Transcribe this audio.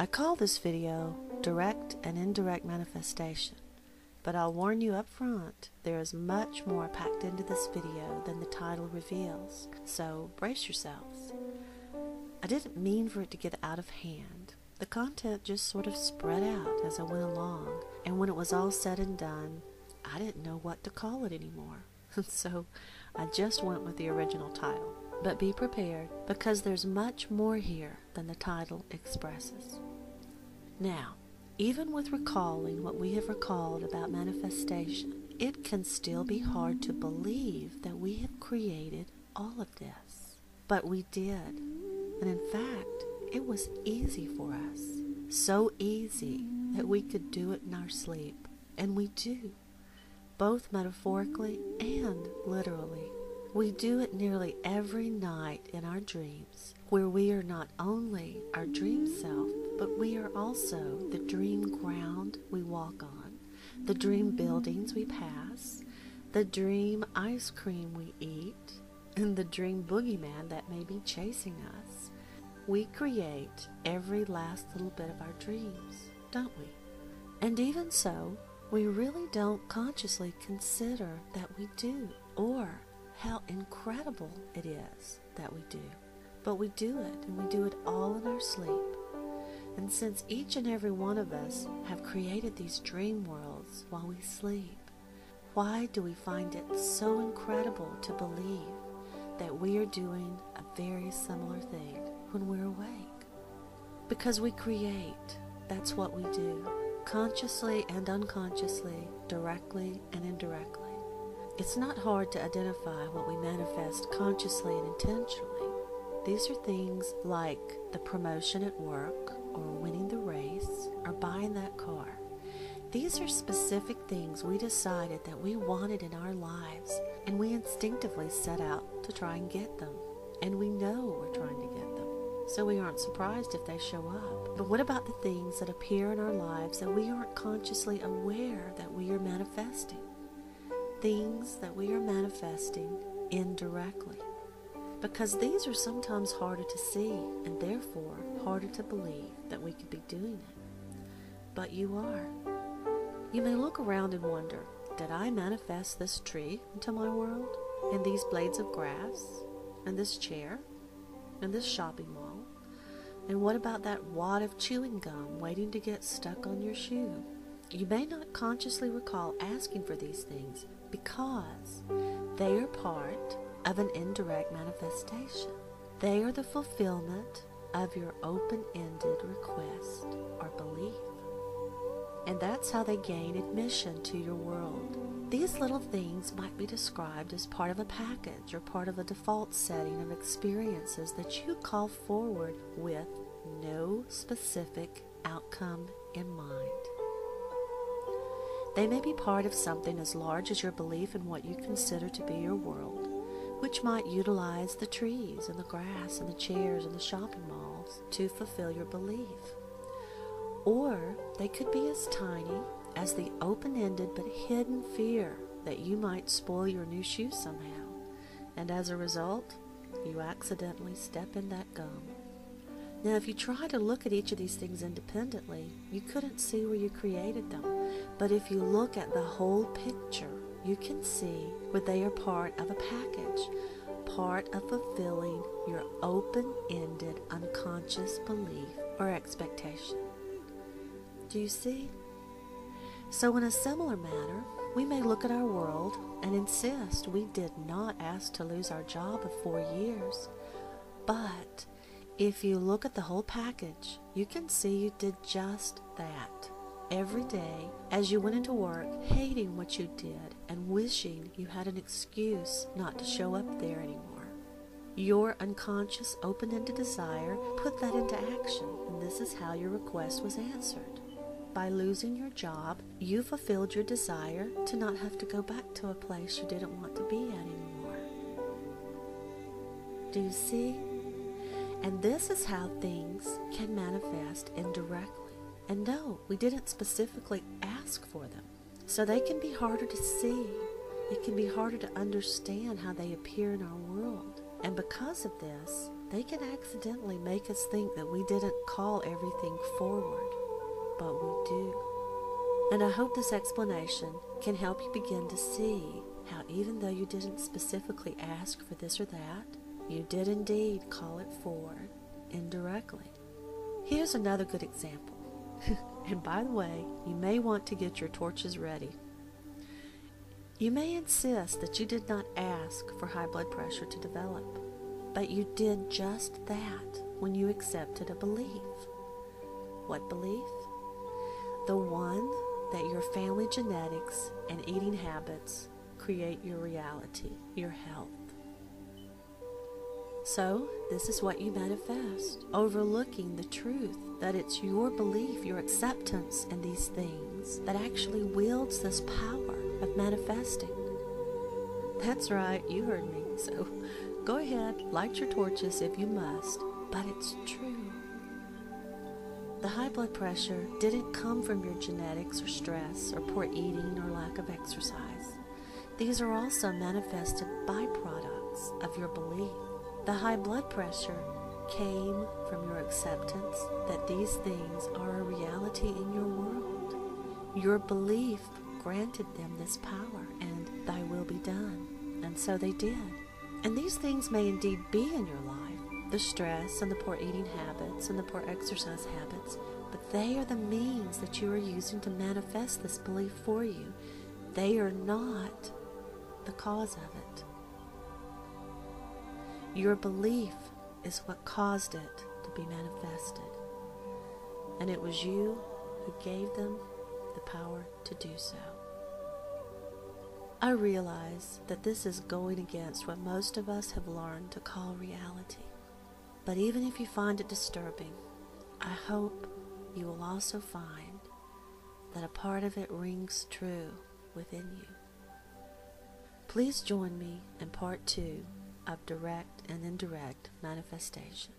I call this video Direct and Indirect Manifestation, but I'll warn you up front, there is much more packed into this video than the title reveals, so brace yourselves. I didn't mean for it to get out of hand. The content just sort of spread out as I went along, and when it was all said and done, I didn't know what to call it anymore. So I just went with the original title. But be prepared, because there's much more here than the title expresses. Now, even with recalling what we have recalled about manifestation, it can still be hard to believe that we have created all of this. But we did. And in fact, it was easy for us. So easy that we could do it in our sleep. And we do. Both metaphorically and literally. We do it nearly every night in our dreams, where we are not only our dream self, but we are also the dream ground we walk on, the dream buildings we pass, the dream ice cream we eat, and the dream boogeyman that may be chasing us. We create every last little bit of our dreams, don't we? And even so, we really don't consciously consider that we do, or how incredible it is that we do. But we do it, and we do it all in our sleep. And since each and every one of us have created these dream worlds while we sleep, why do we find it so incredible to believe that we are doing a very similar thing when we're awake? Because we create. That's what we do, consciously and unconsciously, directly and indirectly. It's not hard to identify what we manifest consciously and intentionally. These are things like the promotion at work, or winning the race, or buying that car. These are specific things we decided that we wanted in our lives, and we instinctively set out to try and get them. And we know we're trying to get them, so we aren't surprised if they show up. But what about the things that appear in our lives that we aren't consciously aware that we are manifesting? Things that we are manifesting indirectly. Because these are sometimes harder to see, and therefore harder to believe that we could be doing it. But you are. You may look around and wonder, did I manifest this tree into my world? And these blades of grass? And this chair? And this shopping mall? And what about that wad of chewing gum waiting to get stuck on your shoe? You may not consciously recall asking for these things because they are part of an indirect manifestation. They are the fulfillment of your open-ended request or belief. And that's how they gain admission to your world. These little things might be described as part of a package or part of a default setting of experiences that you call forward with no specific outcome in mind. They may be part of something as large as your belief in what you consider to be your world, which might utilize the trees and the grass and the chairs and the shopping malls to fulfill your belief. Or they could be as tiny as the open-ended but hidden fear that you might spoil your new shoes somehow, and as a result, you accidentally step in that gum. Now, if you try to look at each of these things independently, you couldn't see where you created them. But if you look at the whole picture, you can see where they are part of a package, part of fulfilling your open-ended unconscious belief or expectation. Do you see? So in a similar manner, we may look at our world and insist we did not ask to lose our job of 4 years, but if you look at the whole package, you can see you did just that. Every day, as you went into work, hating what you did and wishing you had an excuse not to show up there anymore. Your unconscious open-ended desire put that into action, and this is how your request was answered. By losing your job, you fulfilled your desire to not have to go back to a place you didn't want to be at anymore. Do you see? And this is how things can manifest indirectly. And no, we didn't specifically ask for them. So they can be harder to see. It can be harder to understand how they appear in our world. And because of this, they can accidentally make us think that we didn't call everything forward, but we do. And I hope this explanation can help you begin to see how even though you didn't specifically ask for this or that, you did indeed call it forward indirectly. Here's another good example. And by the way, you may want to get your torches ready. You may insist that you did not ask for high blood pressure to develop, but you did just that when you accepted a belief. What belief? The one that your family genetics and eating habits create your reality, your health. So, this is what you manifest, overlooking the truth that it's your belief, your acceptance in these things that actually wields this power of manifesting. That's right, you heard me. So, go ahead, light your torches if you must, but it's true. The high blood pressure didn't come from your genetics or stress or poor eating or lack of exercise. These are also manifested byproducts of your belief. The high blood pressure came from your acceptance that these things are a reality in your world. Your belief granted them this power, and thy will be done. And so they did. And these things may indeed be in your life, the stress and the poor eating habits and the poor exercise habits, but they are the means that you are using to manifest this belief for you. They are not the cause of it. Your belief is what caused it to be manifested. And it was you who gave them the power to do so. I realize that this is going against what most of us have learned to call reality. But even if you find it disturbing, I hope you will also find that a part of it rings true within you. Please join me in part 2 of Direct and Indirect Manifestation.